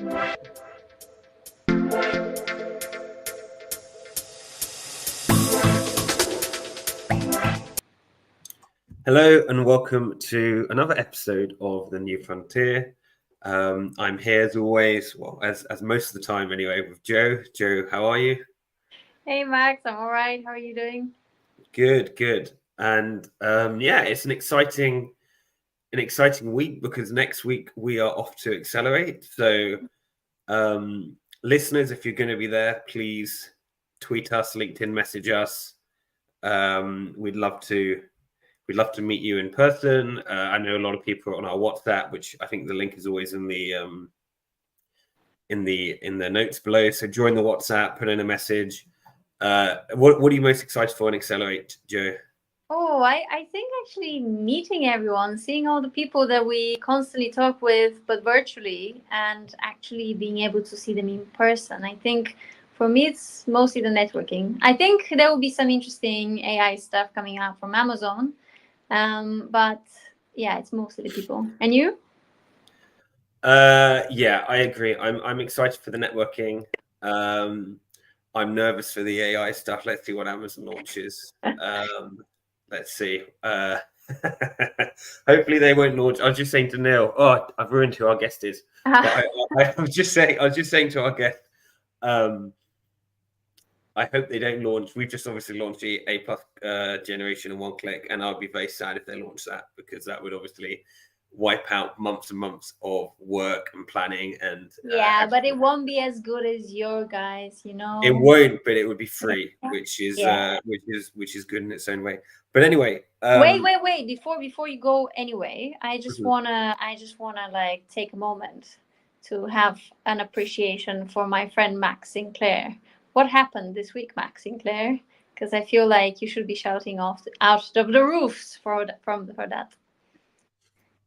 Hello and welcome to another episode of The New Frontier. I'm here as always, well, as most of the time anyway, with Joe. Joe, how are you? Hey Max, I'm all right. How are you doing? Good. And it's an exciting week because next week we are off to Accelerate. So listeners, if you're going to be there, please tweet us, LinkedIn message us. We'd love to meet you in person. I know a lot of people are on our WhatsApp, which I think the link is always in the notes below. So join the WhatsApp, put in a message. What are you most excited for in Accelerate, Joe? Oh, I think actually meeting everyone, seeing all the people that we constantly talk with, but virtually, and actually being able to see them in person. I think for me, it's mostly the networking. I think there will be some interesting AI stuff coming out from Amazon. But yeah, it's mostly the people. And you? Yeah, I agree. I'm excited for the networking. I'm nervous for the AI stuff. Let's see what Amazon launches. Let's see. Hopefully they won't launch. I was just saying to Neil. Oh, I've ruined who our guest is. But I was just saying to our guest. I hope they don't launch. We've just obviously launched the A+ generation in one click, and I'll be very sad if they launch that, because that would obviously wipe out months and months of work and planning. And but it won't be as good as your guys, you know. It won't, but it would be free, which is good in its own way. But anyway, wait. Before you go, anyway, I just wanna like take a moment to have an appreciation for my friend Max Sinclair. What happened this week, Max Sinclair? Because I feel like you should be shouting out of the roofs for that.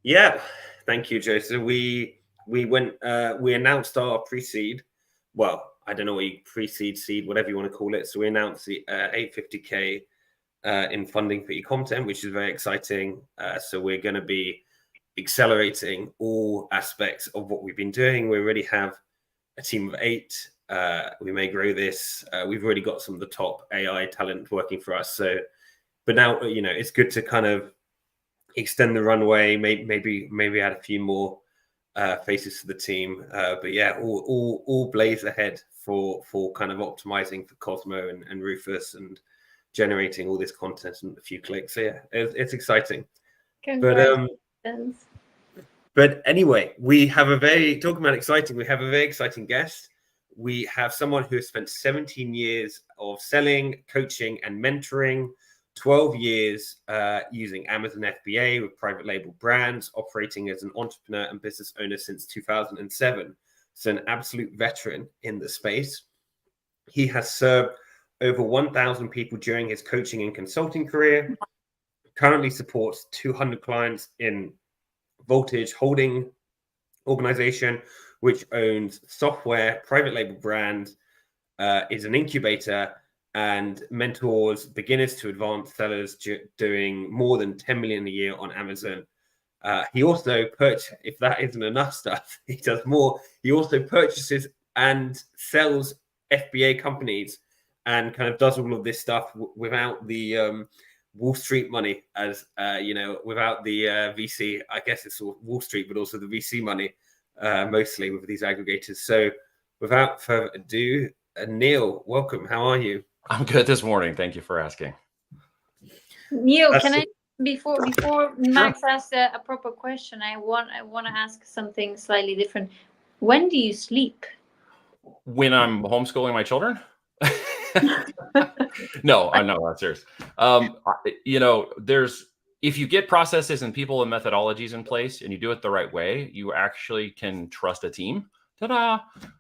Yeah, thank you, Joe. So we announced our pre-seed. Well, I don't know what you pre-seed, seed, whatever you want to call it. So we announced the 850K in funding for eCommerce, which is very exciting. So we're going to be accelerating all aspects of what we've been doing. We already have a team of 8. We may grow this. We've already got some of the top AI talent working for us. So, but now, it's good to kind of extend the runway, maybe add a few more faces to the team. But yeah, all blaze ahead for kind of optimizing for Cosmo and Rufus and generating all this content in a few clicks. So yeah, it's exciting. But anyway, we have a very exciting guest. We have someone who has spent 17 years of selling, coaching, and mentoring, 12 years using Amazon FBA with private label brands, operating as an entrepreneur and business owner since 2007. So an absolute veteran in the space. He has served over 1,000 people during his coaching and consulting career, currently supports 200 clients in Voltage Holding organization, which owns software, private label brands, is an incubator, and mentors beginners to advanced sellers doing more than 10 million a year on Amazon. He also if that isn't enough stuff, he does more. He also purchases and sells FBA companies and kind of does all of this stuff without the Wall Street money, as without the VC. I guess it's Wall Street, but also the VC money, mostly with these aggregators. So without further ado, Neil, welcome. How are you? I'm good this morning. Thank you for asking. Neil, can I before Max asks a proper question, I want to ask something slightly different. When do you sleep? When I'm homeschooling my children? No, I'm not serious. If you get processes and people and methodologies in place and you do it the right way, you actually can trust a team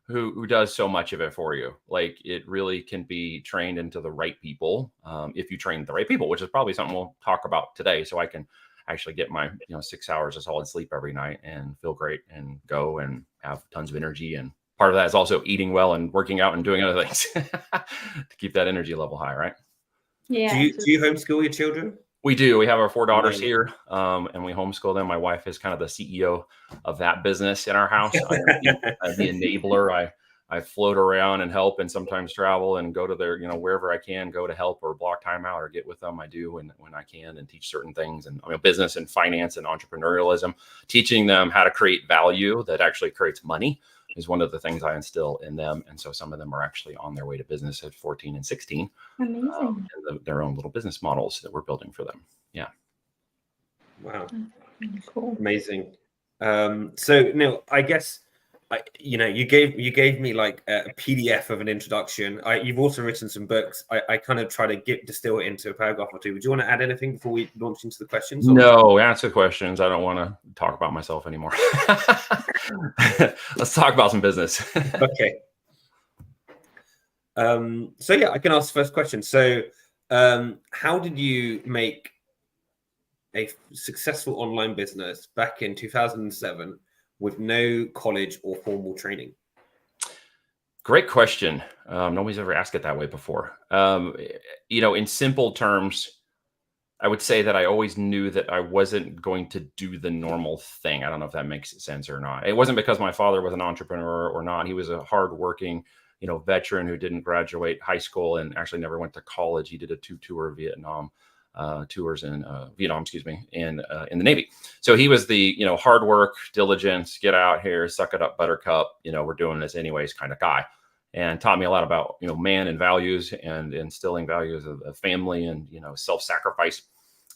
who does so much of it for you. Like, it really can be trained into the right people. If you train the right people, which is probably something we'll talk about today. So I can actually get my 6 hours of solid sleep every night and feel great and go and have tons of energy. And part of that is also eating well and working out and doing other things to keep that energy level high, right? Yeah. Do you homeschool your children? We do. We have our 4 daughters Amazing. here, and we homeschool them. My wife is kind of the CEO of that business in our house. I am the enabler. I float around and help, and sometimes travel and go to their, wherever I can go to help or block time out or get with them. I do when I can, and teach certain things, and business and finance and entrepreneurialism, teaching them how to create value that actually creates money is one of the things I instill in them. And so some of them are actually on their way to business at 14 and 16. Amazing. And their own little business models that we're building for them. Yeah. Wow. Really cool. Amazing. So Neil, I guess you gave me like a PDF of an introduction. You've also written some books. I kind of try to distill it into a paragraph or two. Would you want to add anything before we launch into the questions? No, answer questions. I don't want to talk about myself anymore. Let's talk about some business. Okay. So yeah, I can ask the first question. So how did you make a successful online business back in 2007 with no college or formal training? Great question. Nobody's ever asked it that way before. In simple terms, I would say that I always knew that I wasn't going to do the normal thing. I don't know if that makes sense or not. It wasn't because my father was an entrepreneur or not. He was a hardworking, veteran who didn't graduate high school and actually never went to college. He did a 2-tour Vietnam tours in Vietnam, in the Navy. So he was the, hard work, diligence, get out here, suck it up, buttercup, we're doing this anyways kind of guy. And taught me a lot about, man and values and instilling values of family and, self-sacrifice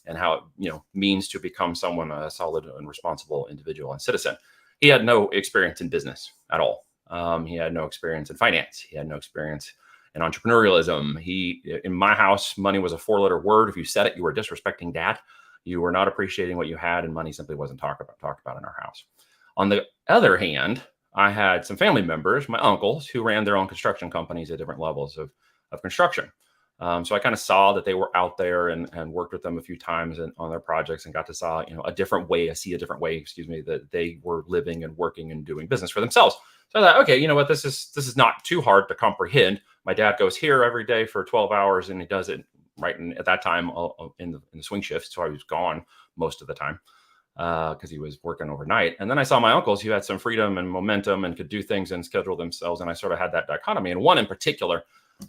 and how it, means to become someone, a solid and responsible individual and citizen. He had no experience in business at all. He had no experience in finance. He had no experience in entrepreneurialism. In my house, money was a 4-letter word. If you said it, you were disrespecting dad. You were not appreciating what you had, and money simply wasn't talked about in our house. On the other hand, I had some family members, my uncles, who ran their own construction companies at different levels of construction. So I kind of saw that they were out there and worked with them a few times on their projects and got to see a different way that they were living and working and doing business for themselves. So I thought, okay, you know what, this is not too hard to comprehend. My dad goes here every day for 12 hours and he does it right at that time in the swing shift. So I was gone most of the time because he was working overnight. And then I saw my uncles who had some freedom and momentum and could do things and schedule themselves. And I sort of had that dichotomy. And one in particular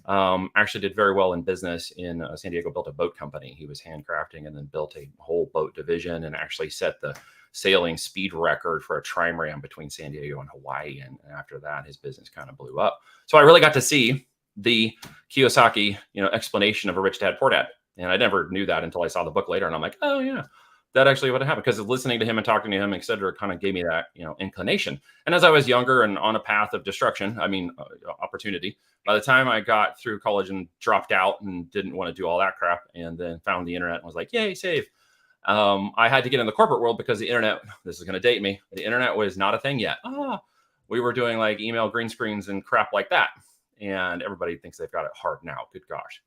actually did very well in business in San Diego, built a boat company. He was handcrafting and then built a whole boat division and actually set the sailing speed record for a trimaran between San Diego and Hawaii. And after that, his business kind of blew up. So I really got to see the Kiyosaki, explanation of a rich dad, poor dad. And I never knew that until I saw the book later. And I'm like, oh yeah, that actually would have happened, because listening to him and talking to him, et cetera, kind of gave me that, inclination. And as I was younger and on a path of destruction, opportunity, by the time I got through college and dropped out and didn't want to do all that crap and then found the internet and was like, yay, save. I had to get in the corporate world because the internet, this is going to date me, the internet was not a thing yet. We were doing like email green screens and crap like that. And everybody thinks they've got it hard now. Good gosh.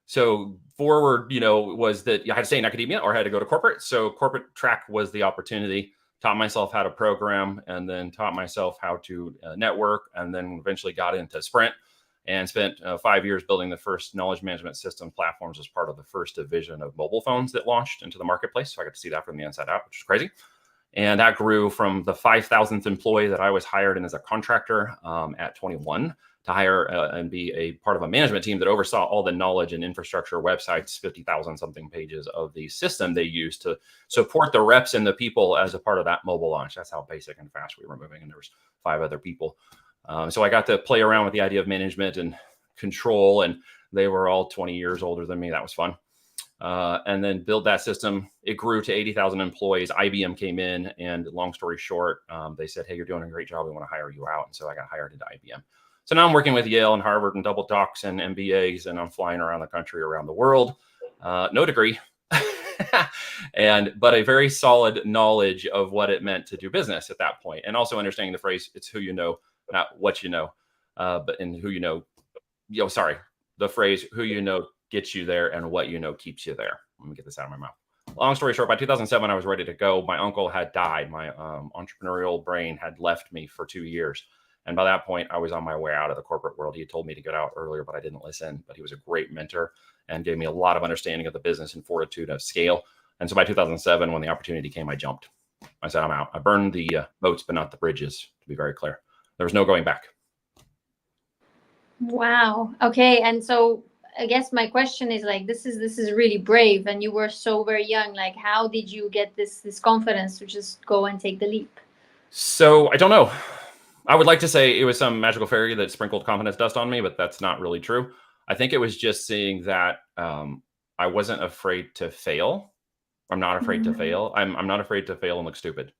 So forward, was that I had to stay in academia or I had to go to corporate. So corporate track was the opportunity. Taught myself how to program and then taught myself how to network, and then eventually got into Sprint and spent 5 years building the first knowledge management system platforms as part of the first division of mobile phones that launched into the marketplace. So I got to see that from the inside out, which is crazy. And that grew from the 5,000th employee that I was hired in as a contractor at 21 to hire and be a part of a management team that oversaw all the knowledge and infrastructure websites, 50,000 something pages of the system they used to support the reps and the people as a part of that mobile launch. That's how basic and fast we were moving. And there was 5 other people. So I got to play around with the idea of management and control, and they were all 20 years older than me. That was fun. And then build that system. It grew to 80,000 employees. IBM came in, and long story short, they said, hey, you're doing a great job. We want to hire you out. And so I got hired into IBM. So now I'm working with Yale and Harvard and double docs and MBAs, and I'm flying around the country, around the world. No degree, but a very solid knowledge of what it meant to do business at that point. And also understanding the phrase, it's who you know, not what you know, the phrase, who you know gets you there and what you know keeps you there. Let me get this out of my mouth. Long story short, by 2007, I was ready to go. My uncle had died. My entrepreneurial brain had left me for 2 years. And by that point, I was on my way out of the corporate world. He had told me to get out earlier, but I didn't listen. But he was a great mentor and gave me a lot of understanding of the business and fortitude of scale. And so by 2007, when the opportunity came, I jumped. I said, I'm out. I burned the boats, but not the bridges, to be very clear. There was no going back. Wow. Okay. And so I guess my question is like, this is really brave, and you were so very young. Like, how did you get this confidence to just go and take the leap? So I don't know. I would like to say it was some magical fairy that sprinkled confidence dust on me, but that's not really true. I think it was just seeing that I wasn't afraid to fail. I'm not afraid to fail. I'm not afraid to fail and look stupid.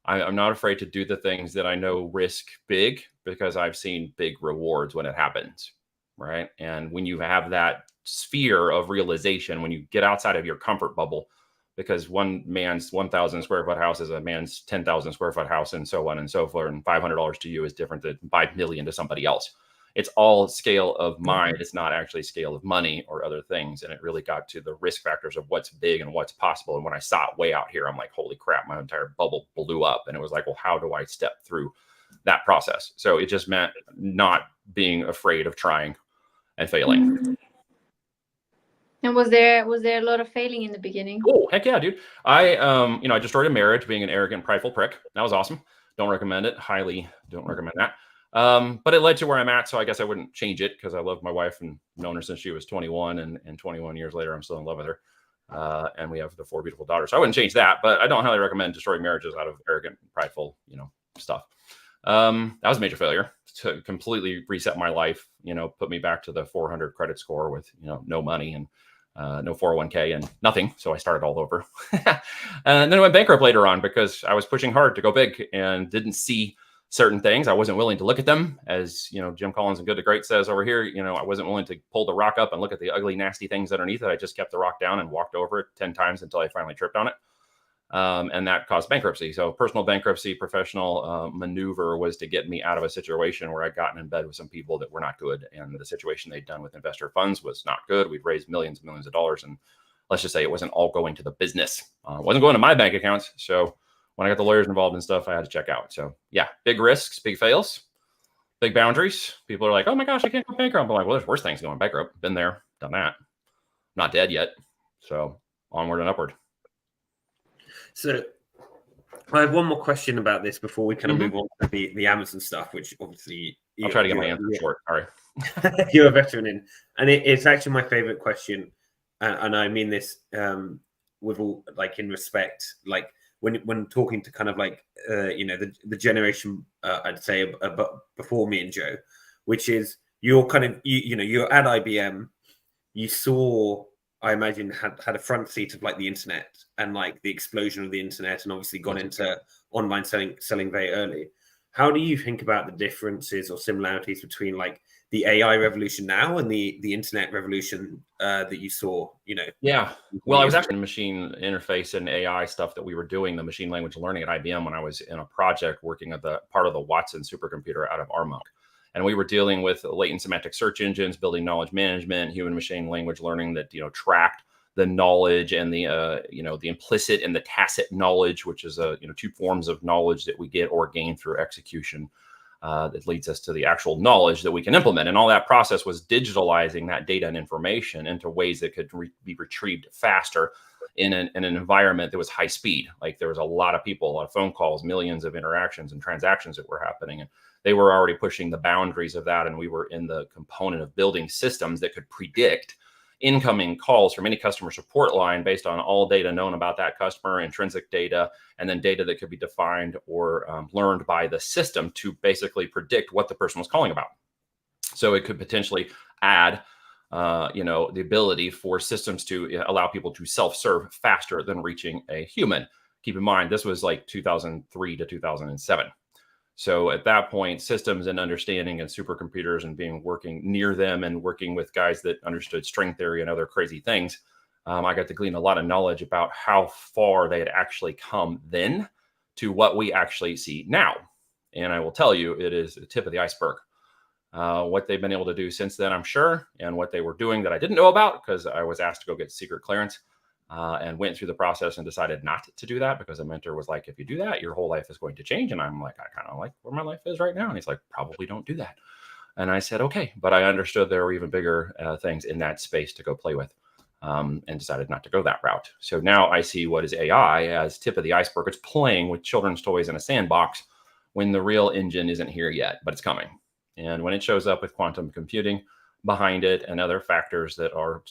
I'm not afraid to do the things that I know risk big, because I've seen big rewards when it happens, right? And when you have that sphere of realization, when you get outside of your comfort bubble, because one man's 1,000 square foot house is a man's 10,000 square foot house, and so on and so forth. And $500 to you is different than 5 million to somebody else. It's all scale of mind. It's not actually scale of money or other things. And it really got to the risk factors of what's big and what's possible. And when I saw it way out here, I'm like, holy crap, my entire bubble blew up. And it was like, well, how do I step through that process? So it just meant not being afraid of trying and failing. And was there a lot of failing in the beginning? Oh, heck yeah, dude. I destroyed a marriage being an arrogant, prideful prick. That was awesome. Don't recommend it. Highly don't recommend that. But it led to where I'm at. So I guess I wouldn't change it, because I love my wife and known her since she was 21, and 21 years later, I'm still in love with her. And we have the 4 beautiful daughters. So I wouldn't change that, but I don't highly recommend destroying marriages out of arrogant, prideful, stuff. That was a major failure to completely reset my life, put me back to the 400 credit score with, no money and no 401k and nothing. So I started all over. And then I went bankrupt later on because I was pushing hard to go big and didn't see certain things. I wasn't willing to look at them, as Jim Collins and Good to Great says over here. I wasn't willing to pull the rock up and look at the ugly, nasty things underneath it. I just kept the rock down and walked over it 10 times until I finally tripped on it. And that caused bankruptcy. So personal bankruptcy, professional maneuver was to get me out of a situation where I'd gotten in bed with some people that were not good. And the situation they'd done with investor funds was not good. We'd raised millions and millions of dollars. And let's just say it wasn't all going to the business. It wasn't going to my bank accounts. So when I got the lawyers involved and stuff, I had to check out. So yeah, big risks, big fails, big boundaries. People are like, oh my gosh, I can't go bankrupt. I'm like, well, there's worse things going bankrupt. Been there, done that. Not dead yet. So onward and upward. So I have one more question about this before we kind of move on to the Amazon stuff, which obviously I'll try to get my answer short. All right. You're a veteran in, and it's actually my favorite question. And I mean this with all, like, in respect, like when talking to kind of like, the generation, I'd say before me and Joe, which is you're kind of, you're at IBM, you saw, I imagine, had a front seat of like the internet and like the explosion of the internet, and obviously gone into online selling very early. How do you think about the differences or similarities between like the AI revolution now and the internet revolution that you saw, Yeah. Well, I was actually in machine interface and AI stuff that we were doing, the machine language learning at IBM, when I was in a project working at the part of the Watson supercomputer out of Armonk. And we were dealing with latent semantic search engines, building knowledge management, human machine language learning that, tracked the knowledge and the implicit and the tacit knowledge, which is 2 forms of knowledge that we get or gain through execution. That leads us to the actual knowledge that we can implement. And all that process was digitalizing that data and information into ways that could be retrieved faster in an environment that was high speed. Like there was a lot of people, a lot of phone calls, millions of interactions and transactions that were happening. And they were already pushing the boundaries of that. And we were in the component of building systems that could predict incoming calls from any customer support line based on all data known about that customer, intrinsic data, and then data that could be defined or learned by the system to basically predict what the person was calling about. So it could potentially add, the ability for systems to allow people to self-serve faster than reaching a human. Keep in mind, this was like 2003 to 2007. So at that point, systems and understanding and supercomputers and working near them and working with guys that understood string theory and other crazy things, I got to glean a lot of knowledge about how far they had actually come then to what we actually see now. And I will tell you, it is the tip of the iceberg. What they've been able to do since then, I'm sure, and what they were doing that I didn't know about because I was asked to go get secret clearance. and went through the process and decided not to do that because a mentor was like, if you do that, your whole life is going to change. And I'm like, I kind of like where my life is right now. And he's like, probably don't do that. And I said, okay, but I understood there were even bigger things in that space to go play with, and decided not to go that route. So now I see what is AI as tip of the iceberg. It's playing with children's toys in a sandbox when the real engine isn't here yet, but it's coming. And when it shows up with quantum computing behind it and other factors that are,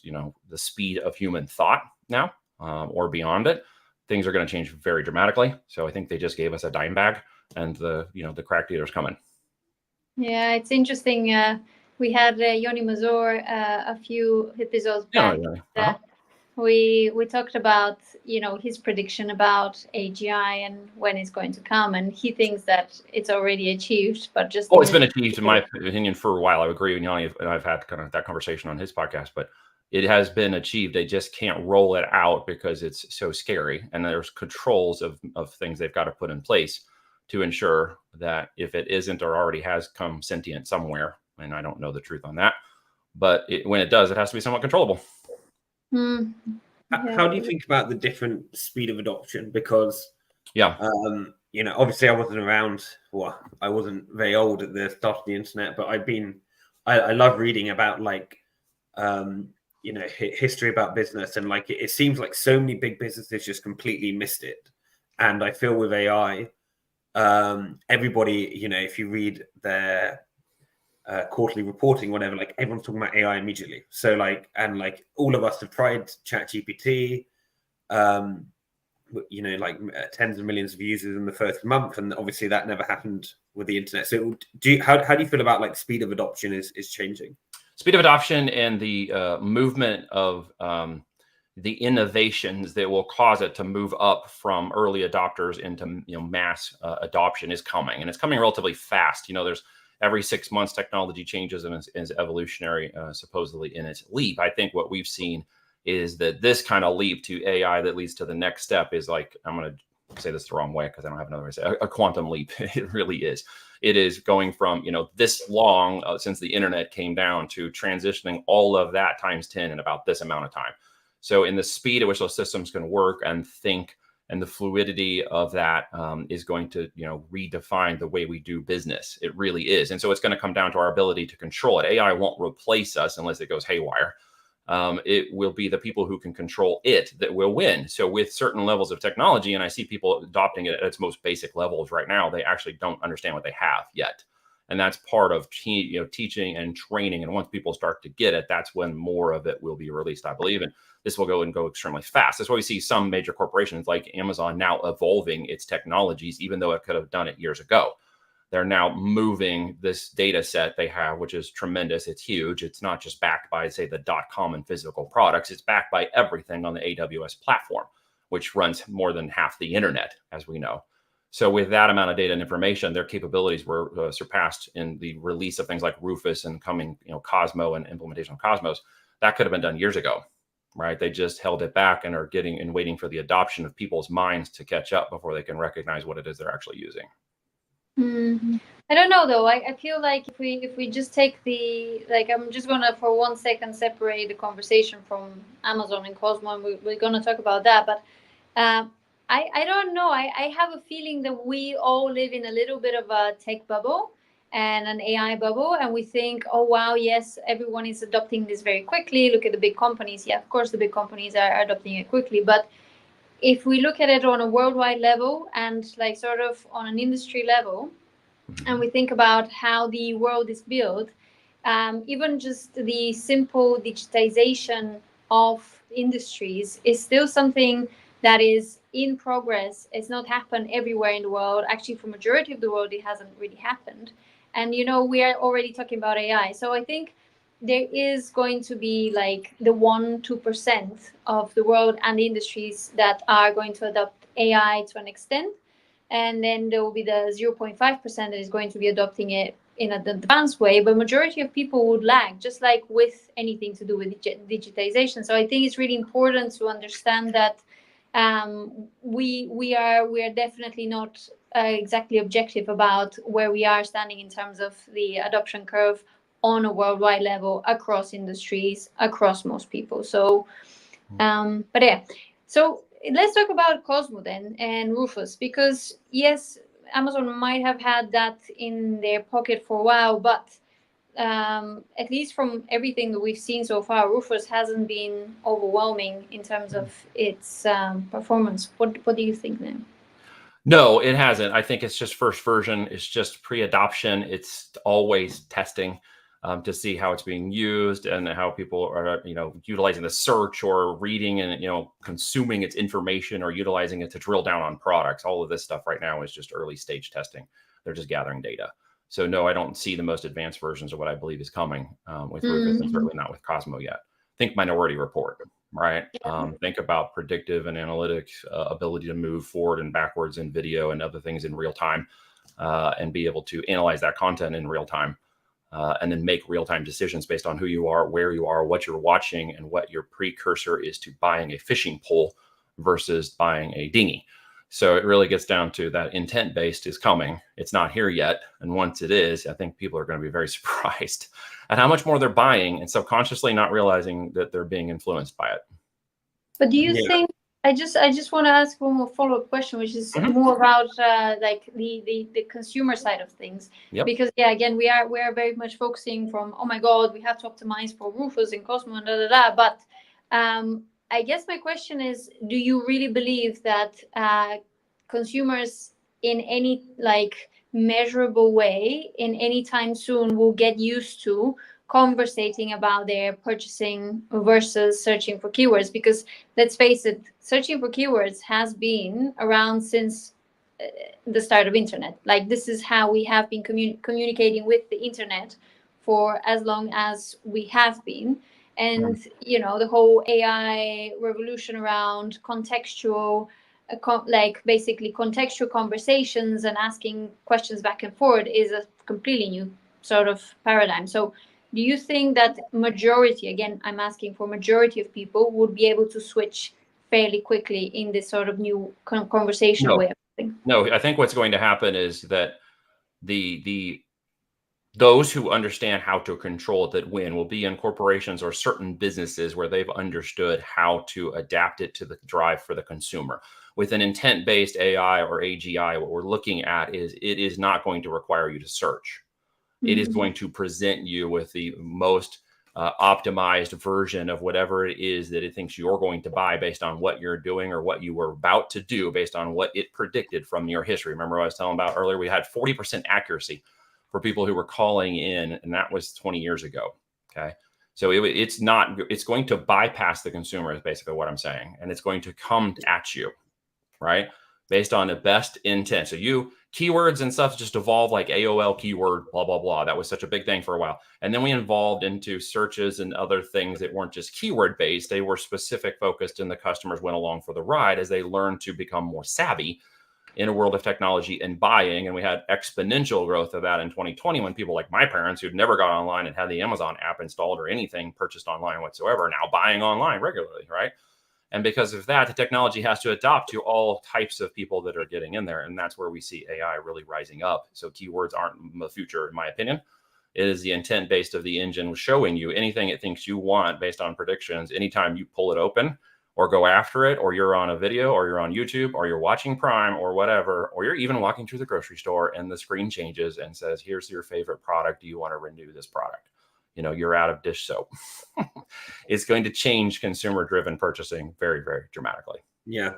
the speed of human thought now, or beyond it, things are going to change very dramatically. So I think they just gave us a dime bag, and the crack dealer's coming. Yeah, it's interesting. We had Yoni Mazur a few episodes back. We talked about his prediction about AGI and when it's going to come, and he thinks that it's already achieved, but just it's been achieved in my opinion for a while. I agree with Yoni, and I've had kind of that conversation on his podcast, but it has been achieved. They just can't roll it out because it's so scary, and there's controls of things they've got to put in place to ensure that if it isn't or already has come sentient somewhere, and I don't know the truth on that, but when it does, it has to be somewhat controllable. How do you think about the different speed of adoption? Because obviously I wasn't around. Well, I wasn't very old at the start of the internet, but I love reading about history about business, and it seems like so many big businesses just completely missed it. And I feel with AI, everybody, if you read their quarterly reporting, whatever, everyone's talking about AI immediately. So all of us have tried ChatGPT, tens of millions of users in the first month, and obviously that never happened with the internet. So how do you feel about speed of adoption is changing? Speed of adoption and the movement of the innovations that will cause it to move up from early adopters into mass adoption is coming, and it's coming relatively fast. There's every 6 months technology changes and is evolutionary, supposedly in its leap. I think what we've seen is that this kind of leap to AI that leads to the next step is I'm going to say this the wrong way because I don't have another way to say it, a quantum leap. It really is. It is going from this long since the internet came down to transitioning all of that times 10 in about this amount of time. So in the speed at which those systems can work and think, and the fluidity of that is going to, redefine the way we do business. It really is. And so it's going to come down to our ability to control it. AI won't replace us unless it goes haywire. It will be the people who can control it that will win. So with certain levels of technology, and I see people adopting it at its most basic levels right now, they actually don't understand what they have yet. And that's part of teaching and training. And once people start to get it, that's when more of it will be released, I believe. And this will go extremely fast. That's why we see some major corporations like Amazon now evolving its technologies, even though it could have done it years ago. They're now moving this data set they have, which is tremendous. It's huge. It's not just backed by, say, the .com and physical products. It's backed by everything on the AWS platform, which runs more than half the internet, as we know. So with that amount of data and information, their capabilities were surpassed in the release of things like Rufus and coming, Cosmo and implementation of Cosmos. That could have been done years ago, right? They just held it back and are waiting for the adoption of people's minds to catch up before they can recognize what it is they're actually using. I don't know though. I feel like if we just take I'm just gonna for 1 second separate the conversation from Amazon and Cosmo, and we're gonna talk about that. But I don't know. I have a feeling that we all live in a little bit of a tech bubble and an AI bubble, and we think, oh wow, yes, everyone is adopting this very quickly. Look at the big companies. Yeah, of course the big companies are adopting it quickly, but if we look at it on a worldwide level and sort of on an industry level, and we think about how the world is built, even just the simple digitization of industries is still something that is in progress. It's not happened everywhere in the world. Actually, for majority of the world, it hasn't really happened. And, we are already talking about AI. So I think there is going to be the 1-2% of the world and the industries that are going to adopt AI to an extent. And then there will be the 0.5% that is going to be adopting it in an advanced way. But majority of people would lag, just like with anything to do with digitization. So I think it's really important to understand that we are definitely not exactly objective about where we are standing in terms of the adoption curve on a worldwide level, across industries, across most people. So But yeah, so let's talk about Cosmo then and Rufus, because yes, Amazon might have had that in their pocket for a while, but at least from everything that we've seen so far, Rufus hasn't been overwhelming in terms of its performance. What do you think now? No, it hasn't. I think it's just first version. It's just pre-adoption. It's always testing to see how it's being used and how people are, utilizing the search or reading and, consuming its information or utilizing it to drill down on products. All of this stuff right now is just early stage testing. They're just gathering data. So no, I don't see the most advanced versions of what I believe is coming with Rufus, and certainly not with Cosmo yet. Think Minority Report, right? Think about predictive and analytic ability to move forward and backwards in video and other things in real time, and be able to analyze that content in real time, and then make real-time decisions based on who you are, where you are, what you're watching, and what your precursor is to buying a fishing pole versus buying a dinghy. So it really gets down to that intent-based is coming. It's not here yet. And once it is, I think people are going to be very surprised at how much more they're buying and subconsciously not realizing that they're being influenced by it. But do you think, I just want to ask one more follow-up question, which is more about like the consumer side of things. Because again, we are very much focusing from, oh my God, we have to optimize for Rufus and Cosmo and But I guess my question is, do you really believe that consumers in any like measurable way in any time soon will get used to conversating about their purchasing versus searching for keywords? Because let's face it, searching for keywords has been around since the start of internet. Like this is how we have been communicating with the internet for as long as we have been. And the whole AI revolution around contextual, basically contextual conversations and asking questions back and forth is a completely new sort of paradigm. So do you think that majority, again, I'm asking for majority of people, would be able to switch fairly quickly in this sort of new conversational way of thinking? No, I think what's going to happen is that those who understand how to control it that win will be in corporations or certain businesses where they've understood how to adapt it to the drive for the consumer. With an intent-based AI or AGI, what we're looking at is it is not going to require you to search. It is going to present you with the most optimized version of whatever it is that it thinks you're going to buy based on what you're doing or what you were about to do based on what it predicted from your history. Remember what I was telling about earlier? We had 40% accuracy for people who were calling in, and that was 20 years ago. Okay. So it's going to bypass the consumer is basically what I'm saying. And it's going to come at you, right? Based on the best intent. So keywords and stuff just evolved like AOL keyword, blah, blah, blah. That was such a big thing for a while. And then we evolved into searches and other things that weren't just keyword based. They were specific focused, and the customers went along for the ride as they learned to become more savvy in a world of technology and buying. And we had exponential growth of that in 2020 when people like my parents who'd never got online and had the Amazon app installed or anything purchased online whatsoever, now buying online regularly, right? And because of that, the technology has to adapt to all types of people that are getting in there. And that's where we see AI really rising up. So keywords aren't the future, in my opinion. It is the intent based of the engine showing you anything it thinks you want based on predictions. Anytime you pull it open or go after it, or you're on a video, or you're on YouTube, or you're watching Prime or whatever, or you're even walking through the grocery store and the screen changes and says, here's your favorite product. Do you want to renew this product? You're out of dish soap. It's going to change consumer-driven purchasing very, very dramatically. Yeah.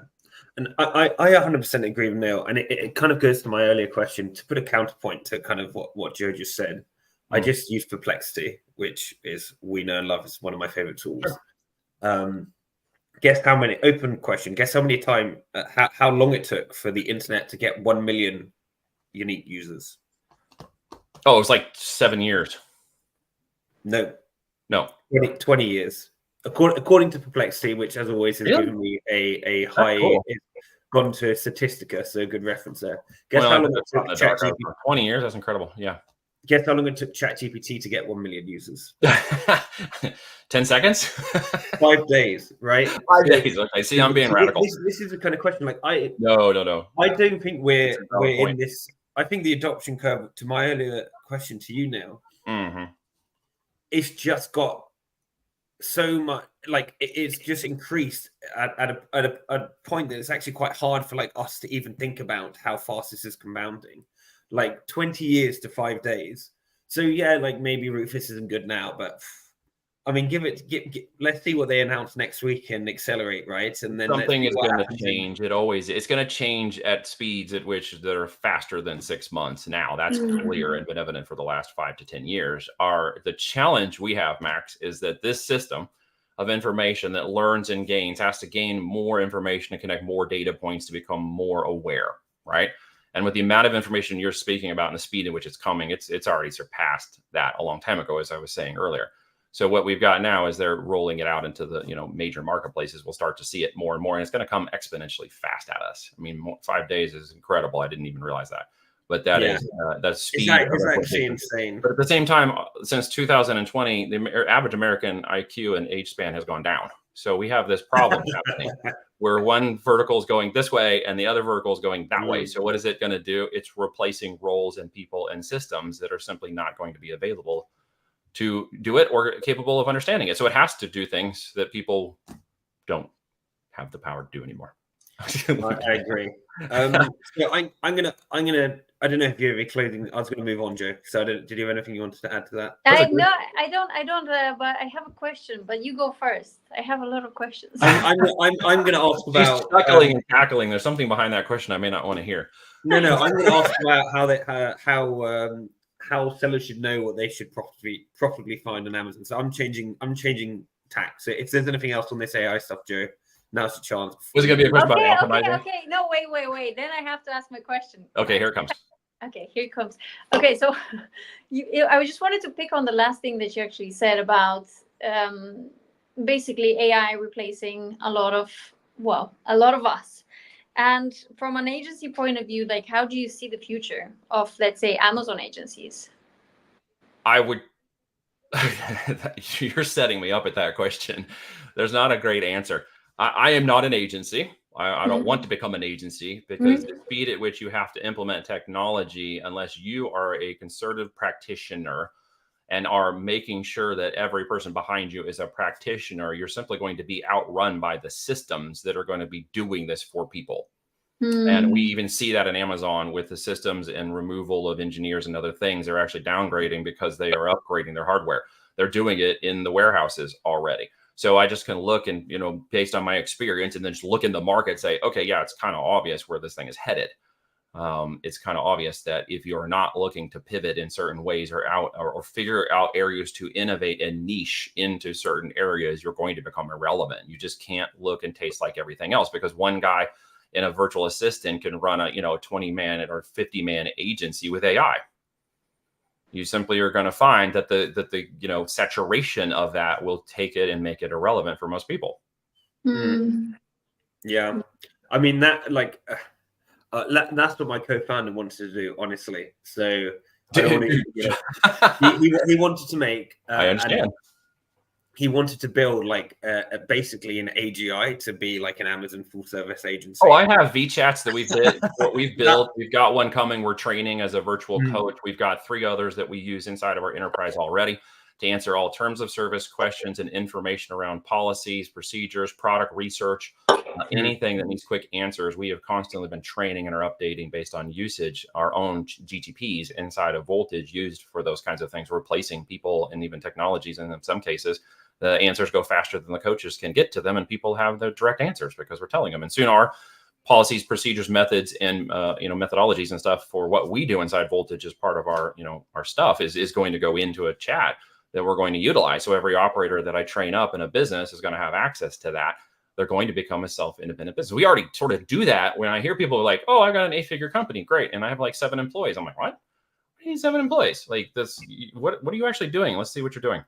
And I 100% agree with Neil. And it kind of goes to my earlier question to put a counterpoint to kind of what Joe just said. I just use Perplexity, which is, we know and love, is one of my favorite tools. Sure. Guess how many, open question, guess how many time, how long it took for the internet to get 1 million unique users? Oh, it was like 7 years. No. 20 years. According to Perplexity, which as always has given me a high, it's gone to Statistica, so good reference there. Guess how long it took ChatGPT? 20 years, that's incredible. Yeah. Guess how long it took ChatGPT to get 1 million users? 10 seconds? 5 days, right? 5 days. Okay, see, I'm being radical. This is the kind of question, like No. I don't think we're in this. I think the adoption curve, to my earlier question to you now, it's just got so much, like it's just increased at a point that it's actually quite hard for like us to even think about how fast this is compounding. Like 20 years to 5 days. So yeah, like maybe Rufus isn't good now, but I mean, let's see what they announce next week and accelerate, right? And then something is going to change. It's going to change at speeds at which that are faster than 6 months. Now that's clear and been evident for the last 5 to 10 years. The challenge we have, Max, is that this system of information that learns and gains has to gain more information and connect more data points to become more aware, right? And with the amount of information you're speaking about and the speed at which it's coming, it's already surpassed that a long time ago, as I was saying earlier. So what we've got now is they're rolling it out into the major marketplaces. We'll start to see it more and more, and it's going to come exponentially fast at us. I mean, 5 days is incredible. I didn't even realize that, but that's speed. It's actually insane. But at the same time, since 2020, the average American IQ and age span has gone down. So we have this problem happening where one vertical is going this way and the other vertical is going that way. So what is it going to do? It's replacing roles and people and systems that are simply not going to be available to do it or capable of understanding it. So it has to do things that people don't have the power to do anymore. I agree. So I'm gonna. I don't know if you have any clothing. I was going to move on, Joe. So did you have anything you wanted to add to that? I don't. But I have a question. But you go first. I have a lot of questions. I'm going to ask about chuckling and cackling. There's something behind that question I may not want to hear. No. I'm going to ask about how sellers should know what they should profitably find on Amazon. So I'm changing tack. So if there's anything else on this AI stuff, Joe, now's the chance. Was it going to be a question about optimizing? Okay. No, wait. Then I have to ask my question. Okay, here it comes. Okay, here it comes. Okay, so I just wanted to pick on the last thing that you actually said about basically AI replacing a lot of us. And from an agency point of view, like, how do you see the future of, let's say, Amazon agencies? You're setting me up at that question. There's not a great answer. I am not an agency. I don't want to become an agency because the speed at which you have to implement technology, unless you are a concerted practitioner and are making sure that every person behind you is a practitioner, you're simply going to be outrun by the systems that are going to be doing this for people. And we even see that in Amazon with the systems and removal of engineers and other things. They're actually downgrading because they are upgrading their hardware. They're doing it in the warehouses already. So I just can look and, based on my experience, and then just look in the market, say, okay, yeah, it's kind of obvious where this thing is headed. It's kind of obvious that if you're not looking to pivot in certain ways or figure out areas to innovate and niche into certain areas, you're going to become irrelevant. You just can't look and taste like everything else, because one guy in a virtual assistant can run a 20-man or 50-man agency with AI. You simply are going to find that the saturation of that will take it and make it irrelevant for most people. Yeah, I mean that that's what my co-founder wanted to do, honestly. So I don't want to, he wanted to make. I understand. He wanted to build basically an AGI to be like an Amazon full service agency. Oh, I have VChats that we've built. We've got one coming. We're training as a virtual coach. We've got 3 others that we use inside of our enterprise already to answer all terms of service questions and information around policies, procedures, product research, anything that needs quick answers. We have constantly been training and are updating based on usage, our own GTPs inside of Voltage used for those kinds of things, replacing people and even technologies. And in some cases, the answers go faster than the coaches can get to them, and people have the direct answers because we're telling them. And soon our policies, procedures, methods, and methodologies and stuff for what we do inside Voltage as part of our our stuff is going to go into a chat that we're going to utilize. So every operator that I train up in a business is going to have access to that. They're going to become a self-independent business. We already sort of do that. When I hear people like, "Oh, I got an 8-figure company, great, and I have like 7 employees." I'm like, "What? I need 7 employees? Like this? What are you actually doing? Let's see what you're doing."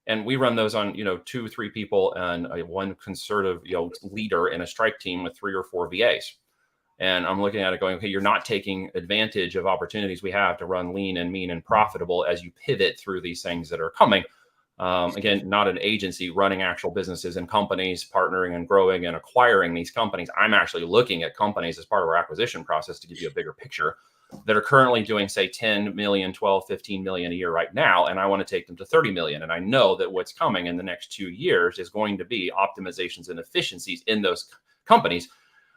And we run those on 2, 3 people and one concerted leader in a strike team with 3 or 4 VAs. And I'm looking at it going, okay, you're not taking advantage of opportunities we have to run lean and mean and profitable as you pivot through these things that are coming. Again, not an agency running actual businesses and companies, partnering and growing and acquiring these companies. I'm actually looking at companies as part of our acquisition process to give you a bigger picture that are currently doing, say, 10 million, 12, 15 million a year right now, and I want to take them to 30 million. And I know that what's coming in the next 2 years is going to be optimizations and efficiencies in those companies.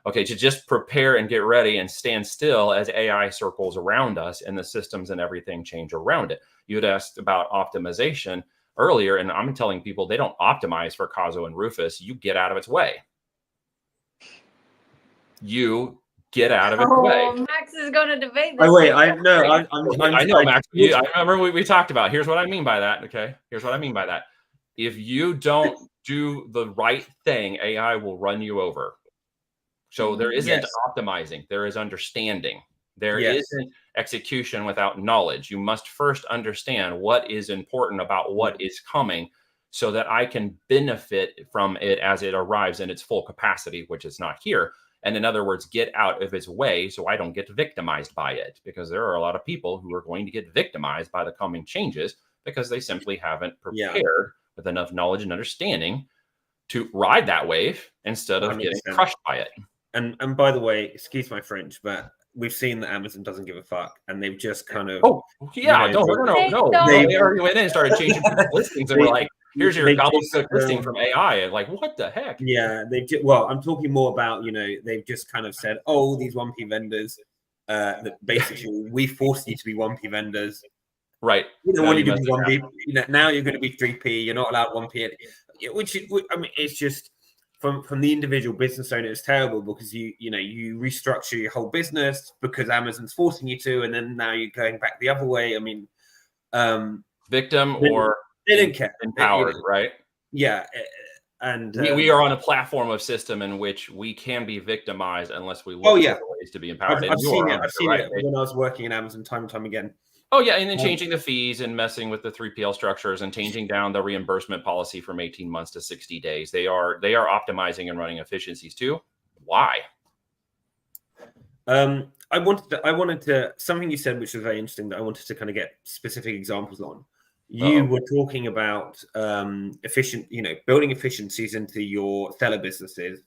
Okay, to just prepare and get ready and stand still as AI circles around us and the systems and everything change around it. You had asked about optimization earlier, and I'm telling people they don't optimize for Caso and Rufus. You get out of its way. You get out of its way. Max is going to debate this. Oh wait, I know, Max. I remember we talked about. Here's what I mean by that. Okay, here's what I mean by that. If you don't do the right thing, AI will run you over. So there isn't optimizing. There is understanding. There isn't execution without knowledge. You must first understand what is important about what is coming, so that I can benefit from it as it arrives in its full capacity, which is not here. And in other words, get out of its way so I don't get victimized by it, because there are a lot of people who are going to get victimized by the coming changes because they simply haven't prepared with enough knowledge and understanding to ride that wave instead of getting crushed by it. And by the way, excuse my French, but we've seen that Amazon doesn't give a fuck, and they've just kind of no. They already went in and started changing listings, and we're like, here's your gobbledygook listing from AI, and like, what the heck? Yeah, well, I'm talking more about, they've just kind of said, oh, these 1P vendors, that basically we forced you to be 1P vendors, right? We don't want you to be 1P. Now you're going to be 3P. You're not allowed 1P. Which I mean, it's just. From the individual business owner, it's terrible, because you restructure your whole business because Amazon's forcing you to, and then now you're going back the other way. I mean, victim or they didn't care. Empowered, right? Yeah, and we are on a platform of system in which we can be victimized unless we look for ways to be empowered. I've seen it when I was working in Amazon time and time again. Oh, yeah. And then changing the fees and messing with the 3PL structures and changing down the reimbursement policy from 18 months to 60 days. They are optimizing and running efficiencies too. Why? I wanted to something you said, which was very interesting, that I wanted to kind of get specific examples on. You were talking about building efficiencies into your seller businesses.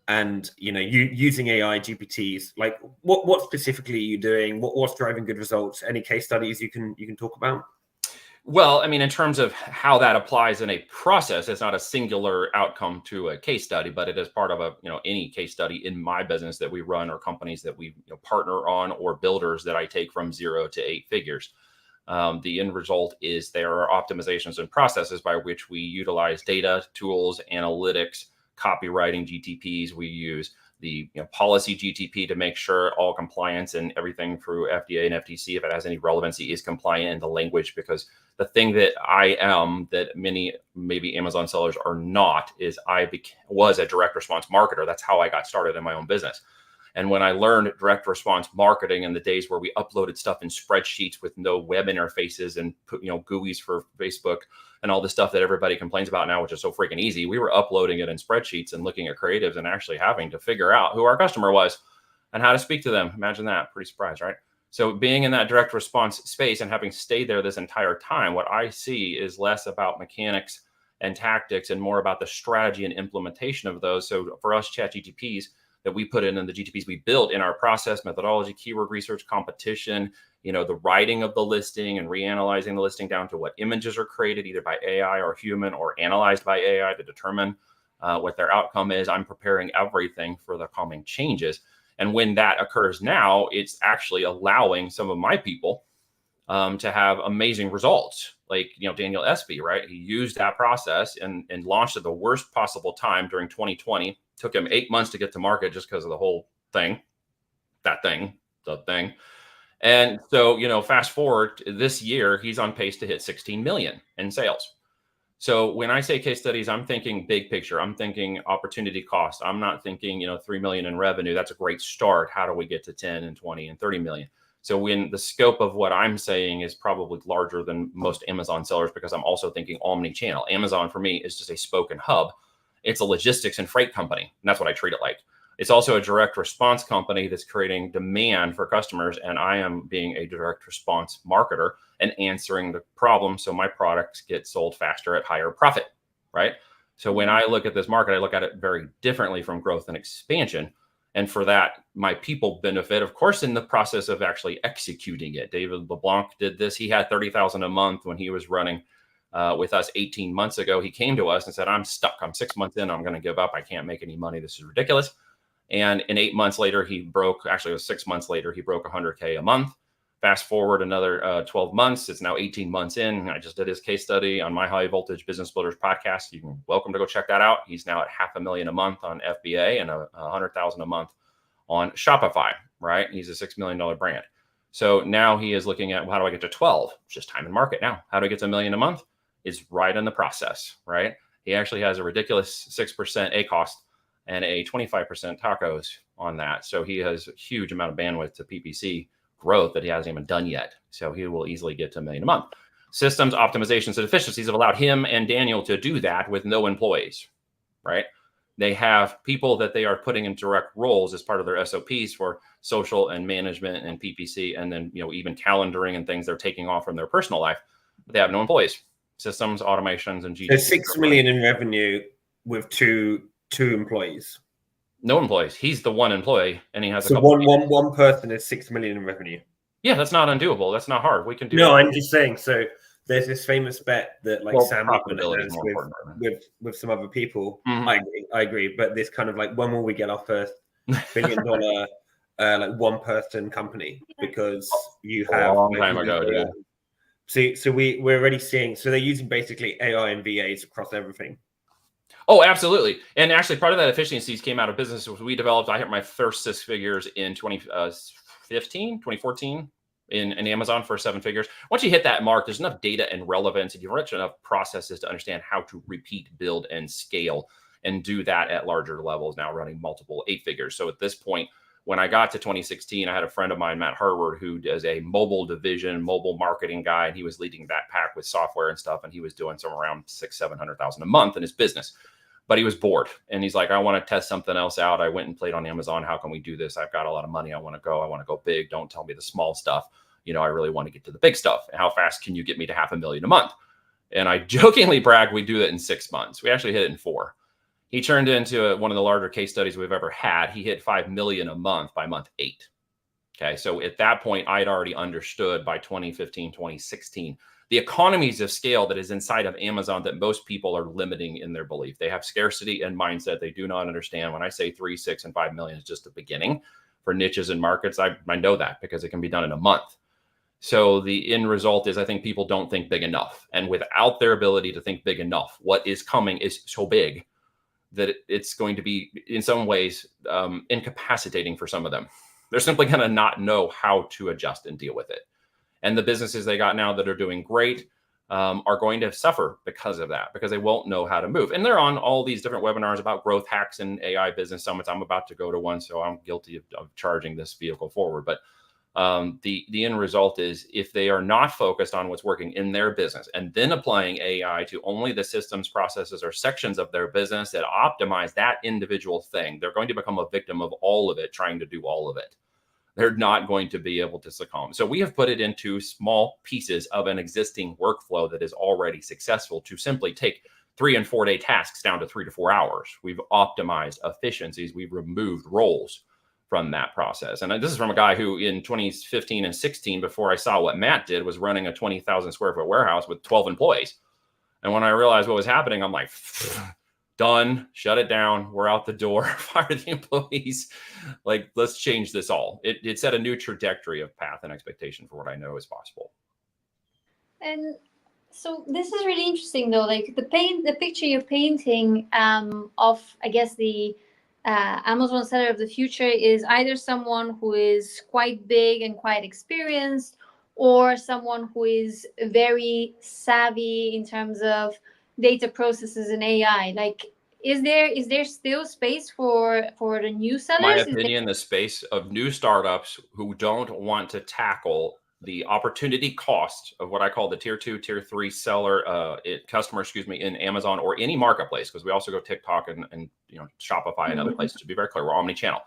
And you using AI GPTs, like what specifically are you doing? What's driving good results? Any case studies you can talk about? Well, I mean, in terms of how that applies in a process, it's not a singular outcome to a case study, but it is part of any case study in my business that we run, or companies that we partner on, or builders that I take from 0 to 8 figures. The end result is there are optimizations and processes by which we utilize data, tools, analytics, copywriting GTPs. We use the policy GTP to make sure all compliance and everything through FBA and FTC, if it has any relevancy, is compliant in the language. Because the thing that I am that many maybe Amazon sellers are not is I was a direct response marketer. That's how I got started in my own business. And when I learned direct response marketing in the days where we uploaded stuff in spreadsheets with no web interfaces and put, GUIs for Facebook and all the stuff that everybody complains about now, which is so freaking easy, we were uploading it in spreadsheets and looking at creatives and actually having to figure out who our customer was and how to speak to them. Imagine that. Pretty surprised, right? So being in that direct response space and having stayed there this entire time, what I see is less about mechanics and tactics and more about the strategy and implementation of those. So for us, chat GTPs, that we put in the GTPs we built in our process, methodology, keyword research, competition, the writing of the listing and reanalyzing the listing down to what images are created either by AI or human, or analyzed by AI to determine what their outcome is. I'm preparing everything for the coming changes. And when that occurs now, it's actually allowing some of my people to have amazing results. Like, Daniel Espy, right? He used that process and launched at the worst possible time during 2020. Took him 8 months to get to market just because of the whole thing, the thing. And so, fast forward this year, he's on pace to hit 16 million in sales. So when I say case studies, I'm thinking big picture. I'm thinking opportunity cost. I'm not thinking, 3 million in revenue. That's a great start. How do we get to 10 and 20 and 30 million? So when the scope of what I'm saying is probably larger than most Amazon sellers, because I'm also thinking omni-channel. Amazon for me is just a spoke and hub. It's a logistics and freight company. And that's what I treat it like. It's also a direct response company that's creating demand for customers. And I am being a direct response marketer and answering the problem so my products get sold faster at higher profit, right? So when I look at this market, I look at it very differently from growth and expansion. And for that, my people benefit, of course, in the process of actually executing it. David LeBlanc did this. He had 30,000 a month when he was running with us 18 months ago. He came to us and said, I'm stuck. I'm 6 months in. I'm going to give up. I can't make any money. This is ridiculous. And in 8 months later, he broke, actually it was 6 months later, he broke 100K a month. Fast forward another 12 months. It's now 18 months in. I just did his case study on my High Voltage Business Builders podcast. You're welcome to go check that out. He's now at $500,000 a month on FBA and $100,000 a month on Shopify, right? He's a $6 million brand. So now he is looking at, well, how do I get to 12? It's just time and market now. How do I get to $1 million a month? Is right in the process, right? He actually has a ridiculous 6% ACost and a 25% tacos on that. So he has a huge amount of bandwidth to PPC growth that he hasn't even done yet. So he will easily get to $1 million a month. Systems optimizations and efficiencies have allowed him and Daniel to do that with no employees, right? They have people that they are putting in direct roles as part of their SOPs for social and management and PPC, and then even calendaring and things they're taking off from their personal life. But they have no employees. Systems, automations, and GTC. There's 6 million in revenue with two employees. No employees. He's the one employee, and he has so one person is 6 million in revenue. Yeah, that's not undoable. That's not hard. We can do. No, that. I'm just saying. So there's this famous bet that Sam has with some other people. I agree. But this kind of when will we get our first $1 billion one person company? Because you have a long time ago. Yeah. So we're already seeing. So they're using basically AI and VAs across everything. Oh, absolutely. And actually, part of that efficiencies came out of business. We developed, I hit my first 6 figures in 2014 in Amazon for 7 figures. Once you hit that mark, there's enough data and relevance, and you've rich enough processes to understand how to repeat, build, and scale, and do that at larger levels, now running multiple 8 figures. So at this point, when I got to 2016, I had a friend of mine, Matt Harward, who does a mobile division, mobile marketing guy, and he was leading that pack with software and stuff, and he was doing somewhere around $600,000-700,000 a month in his business. But he was bored, and he's like, I want to test something else out. I went and played on Amazon. How can we do this? I've got a lot of money. I want to go big. Don't tell me the small stuff. I really want to get to the big stuff. How fast can you get me to $500,000 a month? And I jokingly brag, we do that in 6 months. We actually hit it in 4. He turned into one of the larger case studies we've ever had. He hit $5 million a month by month 8. Okay. So at that point, I'd already understood by 2015, 2016, the economies of scale that is inside of Amazon that most people are limiting in their belief. They have scarcity and mindset. They do not understand. When I say 3, 6, and 5 million is just the beginning for niches and markets, I know that because it can be done in a month. So the end result is I think people don't think big enough. And without their ability to think big enough, what is coming is so big that it's going to be, in some ways, incapacitating for some of them. They're simply going to not know how to adjust and deal with it. And the businesses they got now that are doing great are going to suffer because of that, because they won't know how to move. And they're on all these different webinars about growth hacks and AI business summits. I'm about to go to one, so I'm guilty of charging this vehicle forward. But the end result is if they are not focused on what's working in their business and then applying AI to only the systems, processes, or sections of their business that optimize that individual thing, they're going to become a victim of all of it, trying to do all of it. They're not going to be able to succumb. So we have put it into small pieces of an existing workflow that is already successful to simply take 3 and 4 day tasks down to 3 to 4 hours. We've optimized efficiencies. We've removed roles from that process. And this is from a guy who in 2015 and 16, before I saw what Matt did, was running a 20,000 square foot warehouse with 12 employees. And when I realized what was happening, I'm like, done, shut it down. We're out the door, fire the employees. Let's change this all. It set a new trajectory of path and expectation for what I know is possible. And so this is really interesting though, the picture you're painting of, I guess, the Amazon seller of the future is either someone who is quite big and quite experienced, or someone who is very savvy in terms of data processes and AI. Is there still space for the new sellers? My opinion, the space of new startups who don't want to tackle the opportunity cost of what I call the tier 2, tier 3 seller, customer, in Amazon or any marketplace, because we also go TikTok and Shopify and other places. To be very clear, we're omni-channel.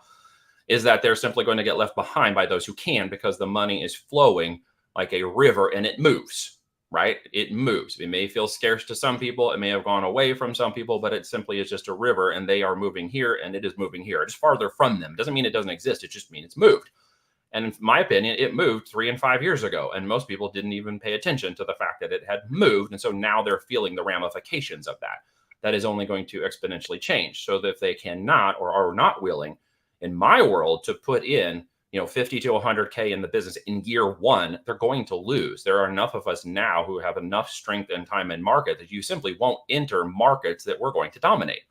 Is that they're simply going to get left behind by those who can, because the money is flowing like a river and it moves. right? It moves. It may feel scarce to some people. It may have gone away from some people, but it simply is just a river, and they are moving here, and it is moving here. It's farther from them. Doesn't mean it doesn't exist. It just means it's moved. And in my opinion, it moved 3 and 5 years ago. And most people didn't even pay attention to the fact that it had moved. And so now they're feeling the ramifications of that. That is only going to exponentially change. So that if they cannot or are not willing, in my world, to put in 50 to 100K in the business in year one, they're going to lose. There are enough of us now who have enough strength and time in market that you simply won't enter markets that we're going to dominate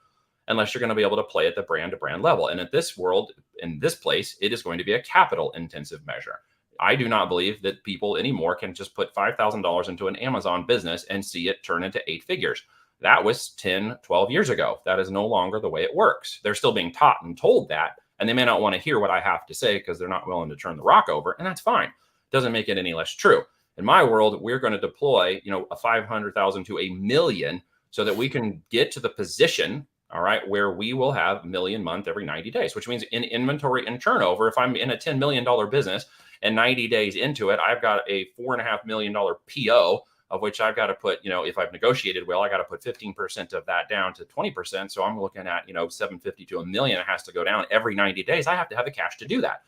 unless you're going to be able to play at the brand to brand level. And at this world, in this place, it is going to be a capital intensive measure. I do not believe that people anymore can just put $5,000 into an Amazon business and see it turn into 8 figures. That was 10, 12 years ago. That is no longer the way it works. They're still being taught and told that, and they may not want to hear what I have to say because they're not willing to turn the rock over, and that's fine. Doesn't make it any less true. In my world, we're going to deploy, a 500,000 to $1 million so that we can get to the position, all right, where we will have $1 million a month every 90 days, which means in inventory and turnover, if I'm in a $10 million business and 90 days into it, I've got a $4.5 million PO, of which I've got to put, if I've negotiated well, I got to put 15% of that down to 20%. So I'm looking at, 750 to $1 million. It has to go down every 90 days. I have to have the cash to do that.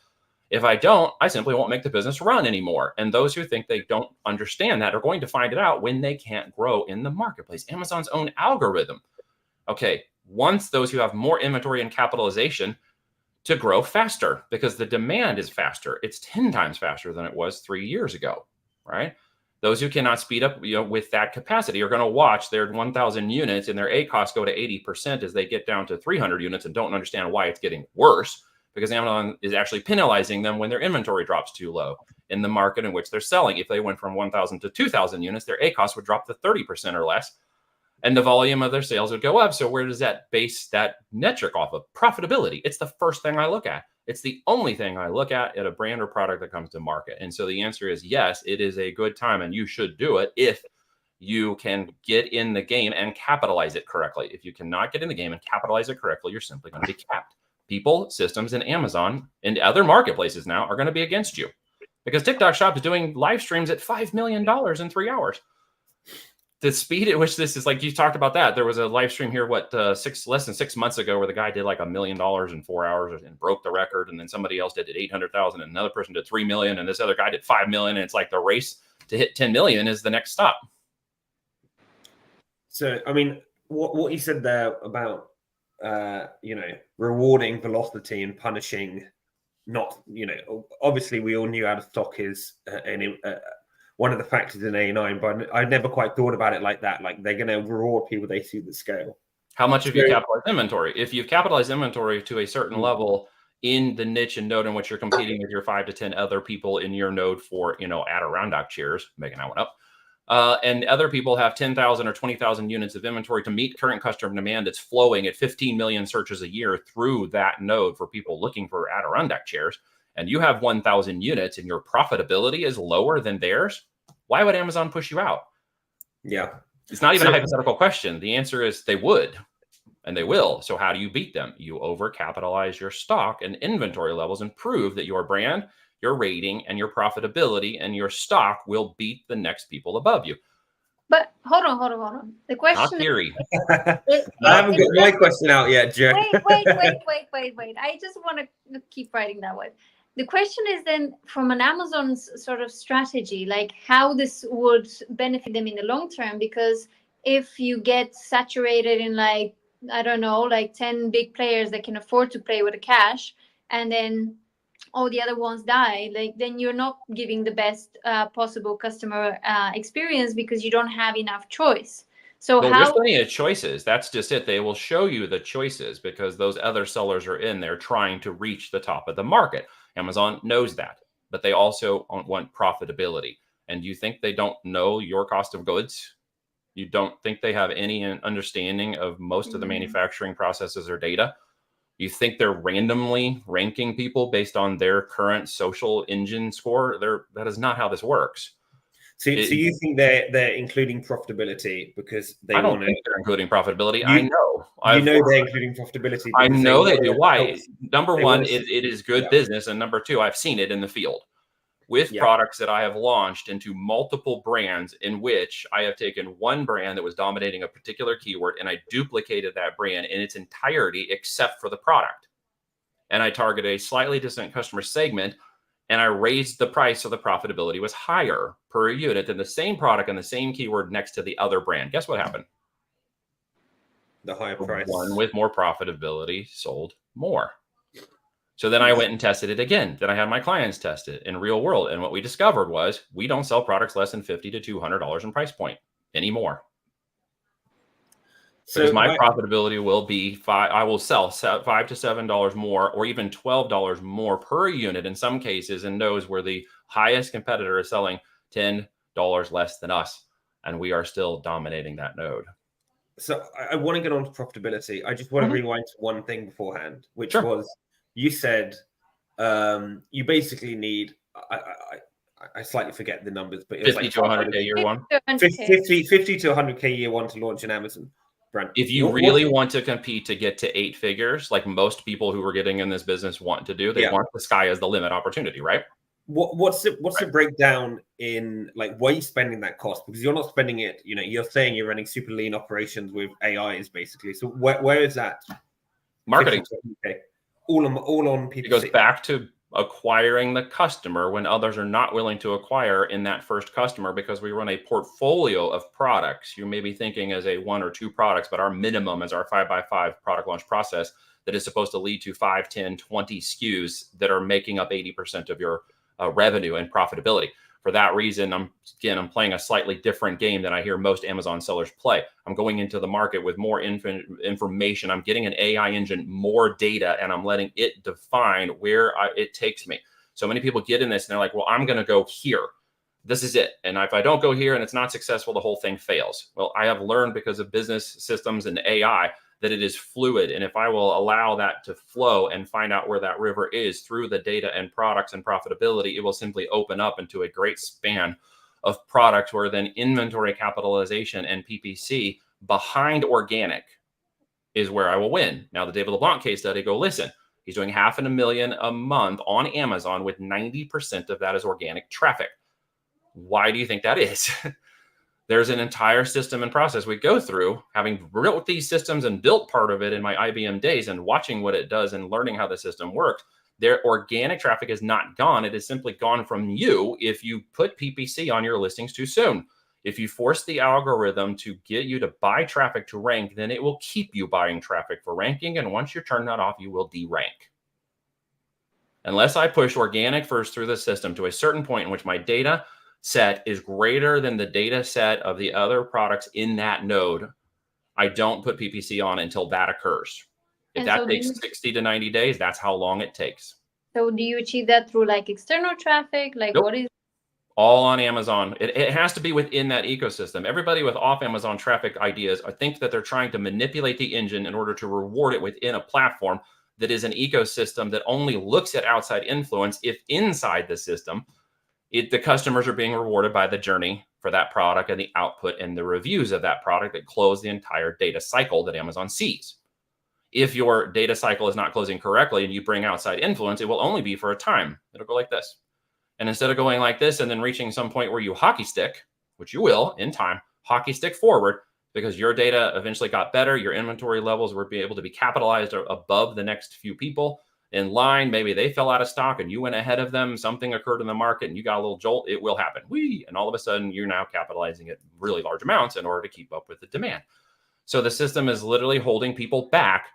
If I don't, I simply won't make the business run anymore. And those who think they don't understand that are going to find it out when they can't grow in the marketplace. Amazon's own algorithm. Okay, wants those who have more inventory and capitalization to grow faster because the demand is faster. It's 10 times faster than it was 3 years ago, right? Those who cannot speed up, with that capacity are going to watch their 1,000 units and their ACoS go to 80% as they get down to 300 units and don't understand why it's getting worse because Amazon is actually penalizing them when their inventory drops too low in the market in which they're selling. If they went from 1,000 to 2,000 units, their ACoS would drop to 30% or less, and the volume of their sales would go up. So where does that base that metric off of? Profitability. It's the first thing I look at. It's the only thing I look at a brand or product that comes to market. And so the answer is yes, it is a good time and you should do it if you can get in the game and capitalize it correctly. If you cannot get in the game and capitalize it correctly, you're simply going to be capped. People, systems, and Amazon and other marketplaces now are going to be against you because TikTok Shop is doing live streams at $5 million in 3 hours. The speed at which this is, like you talked about that. There was a live stream here, less than 6 months ago where the guy did like $1 million in 4 hours and broke the record. And then somebody else did 800,000 and another person did 3 million. And this other guy did 5 million. And it's like the race to hit 10 million is the next stop. So, I mean, what you said there about, rewarding velocity and punishing not, obviously we all knew out of stock is one of the factors in A9, but I never quite thought about it like that. Like they're going to reward people they see the scale. How much have you capitalized inventory? If you've capitalized inventory to a certain level in the niche and node in which you're competing with your 5 to 10 other people in your node for, Adirondack chairs, making that one up. And other people have 10,000 or 20,000 units of inventory to meet current customer demand that's flowing at 15 million searches a year through that node for people looking for Adirondack chairs. And you have 1,000 units and your profitability is lower than theirs. Why would Amazon push you out? Yeah. It's not even a hypothetical question. The answer is they would, and they will. So how do you beat them? You overcapitalize your stock and inventory levels and prove that your brand, your rating, and your profitability and your stock will beat the next people above you. But hold on. The question. Not theory. I haven't got my question out yet, Joe. Wait. I just want to keep writing that way. The question is then from an Amazon's sort of strategy, like how this would benefit them in the long term, because if you get saturated in 10 big players that can afford to play with the cash and then all the other ones die, then you're not giving the best possible customer experience because you don't have enough choice. So there's plenty of choices. That's just it. They will show you the choices because those other sellers are in there trying to reach the top of the market. Amazon knows that, but they also want profitability. And you think they don't know your cost of goods? You don't think they have any understanding of most of the manufacturing processes or data? You think they're randomly ranking people based on their current social engine score? That is not how this works. So you think they're including profitability because they want to? I don't think they're including profitability. I know. They're including profitability. I know they do. Why? Number one, it is good business, and number two, I've seen it in the field. with products that I have launched into multiple brands, in which I have taken one brand that was dominating a particular keyword and I duplicated that brand in its entirety except for the product. And I targeted a slightly distant customer segment, and I raised the price so the profitability was higher per unit than the same product and the same keyword next to the other brand. Guess what happened? The higher price. One with more profitability sold more. So then I went and tested it again. Then I had my clients test it in real world. And what we discovered was we don't sell products less than $50 to $200 in price point anymore. So because my profitability will be I will sell $5 to $7 more, or even $12 more per unit in some cases, in those where the highest competitor is selling $10 less than us. And we are still dominating that node. So I want to get on to profitability. I just want to rewind to one thing beforehand, which was, you said you basically need, I slightly forget the numbers, but it was 50 like to 100K year one. 50 to 100K year one to launch an Amazon brand. If you really want to compete to get to 8 figures, like most people who are getting in this business want to do, they want the sky as the limit opportunity, right? What's the breakdown in, like, where are you spending that cost? Because you're not spending it, you know, you're saying you're running super lean operations with AIs basically. So where is that? Marketing. All on PPC. It goes back to acquiring the customer when others are not willing to acquire in that first customer, because we run a portfolio of products. You may be thinking as a 1 or 2 products, but our minimum is our 5x5 product launch process that is supposed to lead to 5, 10, 20 SKUs that are making up 80% of your revenue and profitability. For that reason, I'm playing a slightly different game than I hear most Amazon sellers play. I'm going into the market with more information. I'm getting an AI engine, more data, and I'm letting it define where it takes me. So many people get in this and they're like, well, I'm going to go here. This is it. And if I don't go here and it's not successful, the whole thing fails. Well, I have learned because of business systems and AI that it is fluid. And if I will allow that to flow and find out where that river is through the data and products and profitability, it will simply open up into a great span of products where then inventory capitalization and PPC behind organic is where I will win. Now, the David LeBlanc case study, go listen. He's doing $500,000 a month on Amazon with 90% of that is organic traffic. Why do you think that is? There's an entire system and process we go through, having built these systems and built part of it in my IBM days and watching what it does and learning how the system works. Their organic traffic is not gone. It is simply gone from you if you put PPC on your listings too soon. If you force the algorithm to get you to buy traffic to rank, then it will keep you buying traffic for ranking. And once you turn that off, you will derank. Unless I push organic first through the system to a certain point in which my data set is greater than the data set of the other products in that node, I don't put PPC on until that occurs. If that takes 60 to 90 days, that's how long it takes. So do you achieve that through like external traffic? Like what is all on Amazon? It has to be within that ecosystem. Everybody with off Amazon traffic ideas, I think that they're trying to manipulate the engine in order to reward it within a platform that is an ecosystem that only looks at outside influence if inside the system the customers are being rewarded by the journey for that product and the output and the reviews of that product that close the entire data cycle that Amazon sees. If your data cycle is not closing correctly and you bring outside influence, it will only be for a time. It'll go like this. And instead of going like this and then reaching some point where you hockey stick, which you will in time, hockey stick forward, because your data eventually got better, your inventory levels were able to be capitalized above the next few people in line. Maybe they fell out of stock and you went ahead of them. Something occurred in the market and you got a little jolt. It will happen. And all of a sudden you're now capitalizing at really large amounts in order to keep up with the demand. So the system is literally holding people back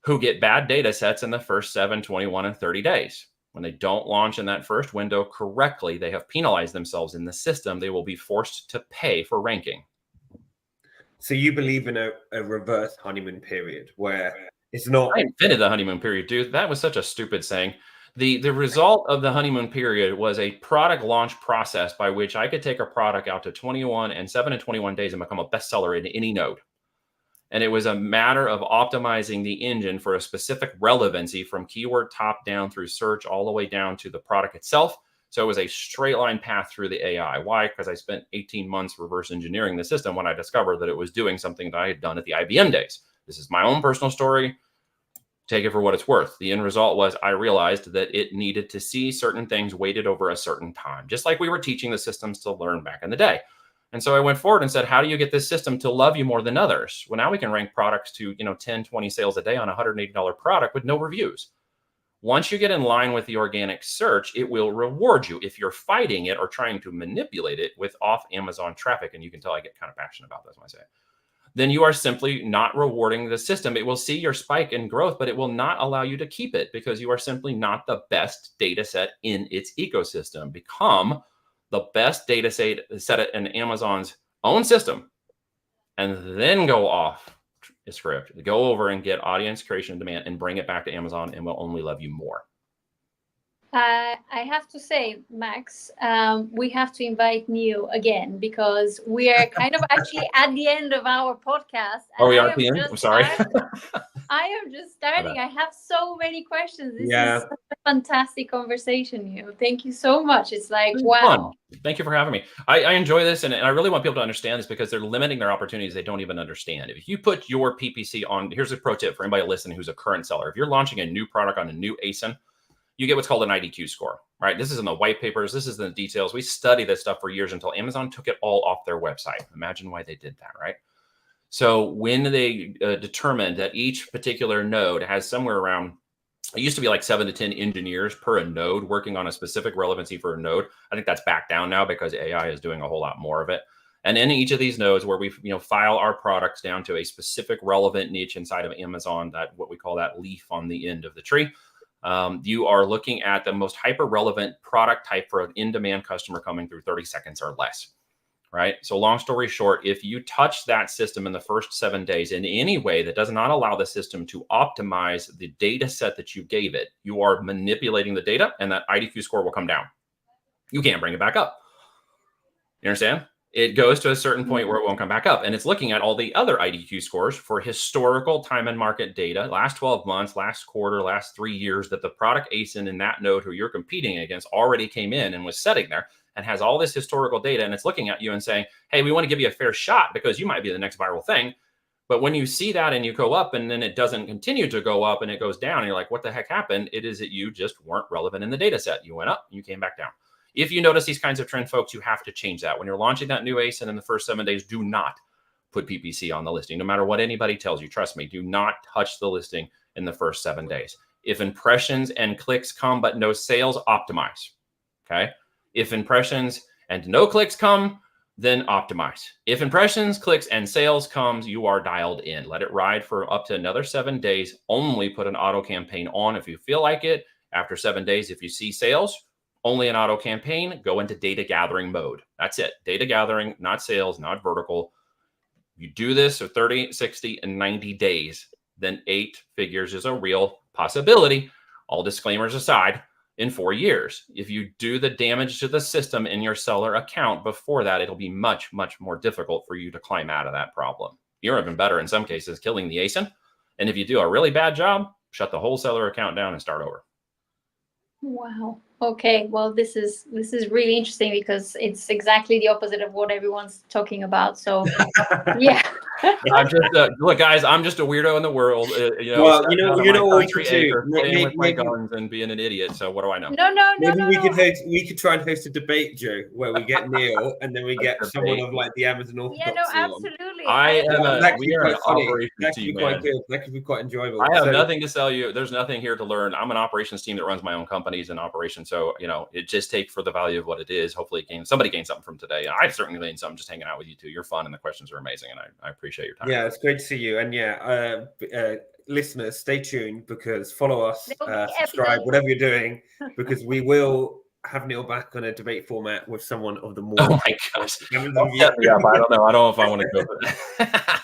who get bad data sets in the first 7, 21, and 30 days. When they don't launch in that first window correctly, they have penalized themselves in the system. They will be forced to pay for ranking. So you believe in a reverse honeymoon period where it's not. I invented the honeymoon period, dude. That was such a stupid saying. The result of the honeymoon period was a product launch process by which I could take a product out to 21 and 7 and 21 days and become a bestseller in any node. And it was a matter of optimizing the engine for a specific relevancy from keyword top down through search all the way down to the product itself. So it was a straight line path through the AI. Why? Because I spent 18 months reverse engineering the system when I discovered that it was doing something that I had done at the IBM days. This is my own personal story. take it for what it's worth. The end result was I realized that it needed to see certain things weighted over a certain time, just like we were teaching the systems to learn back in the day. And so I went forward and said, how do you get this system to love you more than others? Well, now we can rank products to, 10, 20 sales a day on a $180 product with no reviews. Once you get in line with the organic search, it will reward you if you're fighting it or trying to manipulate it with off Amazon traffic. And you can tell I get kind of passionate about this when I say it. Then you are simply not rewarding the system. It will see your spike in growth, but it will not allow you to keep it because you are simply not the best data set in its ecosystem. Become the best data set in Amazon's own system, and then go off a script, go over and get audience creation and demand and bring it back to Amazon, and will only love you more. I have to say, Max, we have to invite Neil again because we are kind of actually at the end of our podcast. Oh, we are at the end? I'm sorry. I am just starting. I have so many questions. This is such a fantastic conversation, Neil. Thank you so much. It's like, wow. Fun. Thank you for having me. I enjoy this, and I really want people to understand this because they're limiting their opportunities they don't even understand. If you put your PPC on, here's a pro tip for anybody listening who's a current seller. If you're launching a new product on a new ASIN, you get what's called an IDQ score, right? This is in the white papers. This is in the details. We studied this stuff for years until Amazon took it all off their website. Imagine why they did that, right? So when they determined that each particular node has somewhere around, it used to be like 7 to 10 engineers per a node working on a specific relevancy for a node. I think that's back down now because AI is doing a whole lot more of it. And in each of these nodes where we file our products down to a specific relevant niche inside of Amazon, that what we call that leaf on the end of the tree, you are looking at the most hyper relevant product type for an in-demand customer coming through 30 seconds or less, right? So long story short, if you touch that system in the first 7 days in any way that does not allow the system to optimize the data set that you gave it, you are manipulating the data and that IDQ score will come down. You can't bring it back up. You understand? It goes to a certain point where it won't come back up. And it's looking at all the other IDQ scores for historical time and market data, last 12 months, last quarter, last 3 years that the product ASIN in that node who you're competing against already came in and was setting there and has all this historical data. And it's looking at you and saying, hey, we want to give you a fair shot because you might be the next viral thing. But when you see that and you go up and then it doesn't continue to go up and it goes down, and you're like, what the heck happened? It is that you just weren't relevant in the data set. You went up and you came back down. If you notice these kinds of trends, folks, you have to change that. When you're launching that new ASIN in the first 7 days, do not put PPC on the listing. No matter what anybody tells you, trust me, do not touch the listing in the first 7 days. If impressions and clicks come, but no sales, optimize, okay? If impressions and no clicks come, then optimize. If impressions, clicks, and sales comes, you are dialed in. Let it ride for up to another 7 days. Only put an auto campaign on if you feel like it. After 7 days, if you see sales, only an auto campaign, go into data gathering mode. That's it. Data gathering, not sales, not vertical. You do this for 30, 60, and 90 days, then 8 figures is a real possibility, all disclaimers aside, in 4 years. If you do the damage to the system in your seller account before that, it'll be much, much more difficult for you to climb out of that problem. You're even better in some cases killing the ASIN. And if you do a really bad job, shut the whole seller account down and start over. Wow. Okay. Well, this is really interesting because it's exactly the opposite of what everyone's talking about. So, yeah. I'm just look, guys. I'm just a weirdo in the world. Well, you know what we could do? Playing with my guns and being an idiot. So what do I know? No. We could try and host a debate, Joe, where we get Neil and then we get someone of like the Amazon Orthodoxy. Yeah, no, absolutely. We are an operations team, man. That could be quite enjoyable. I have nothing to sell you. There's nothing here to learn. I'm an operations team that runs my own companies and operations. So it just takes for the value of what it is. Hopefully, somebody gained something from today. I've certainly gained something just hanging out with you two. You're fun and the questions are amazing, and I appreciate your time. Yeah, it's great to see you. And listeners, stay tuned because follow us, subscribe, whatever you're doing, because we will have Neil back on a debate format with someone of the more. Oh my gosh! I don't know. I don't know if I want to go for that.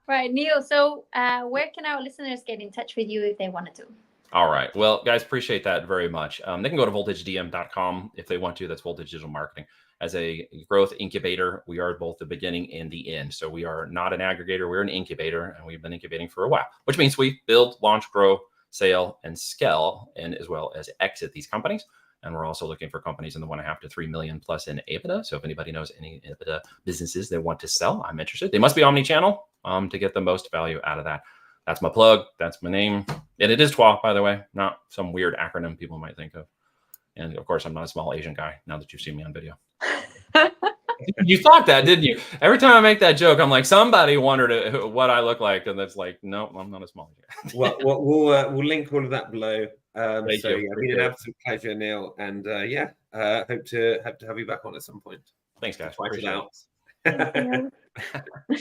Right, Neil. So, where can our listeners get in touch with you if they wanted to? All right. Well, guys, appreciate that very much. They can go to voltagedm.com if they want to. That's Voltage Digital Marketing. As a growth incubator, we are both the beginning and the end. So we are not an aggregator. We're an incubator, and we've been incubating for a while, which means we build, launch, grow, sell, and scale, and as well as exit these companies. And we're also looking for companies in the 1.5 to 3 million plus in EBITDA. So if anybody knows any EBITDA businesses they want to sell, I'm interested. They must be omni-channel to get the most value out of that. That's my plug. That's my name. And it is TWA, by the way, not some weird acronym people might think of. And of course, I'm not a small Asian guy now that you've seen me on video. You thought that, didn't you? Every time I make that joke, I'm like, somebody wondered what I look like. And that's like, no, I'm not a small Asian guy. We'll link all of that below. Thank So you. yeah, been an absolute pleasure, Neil. And hope to have you back on at some point. Thanks, guys. Fight it Appreciate out. Thank you.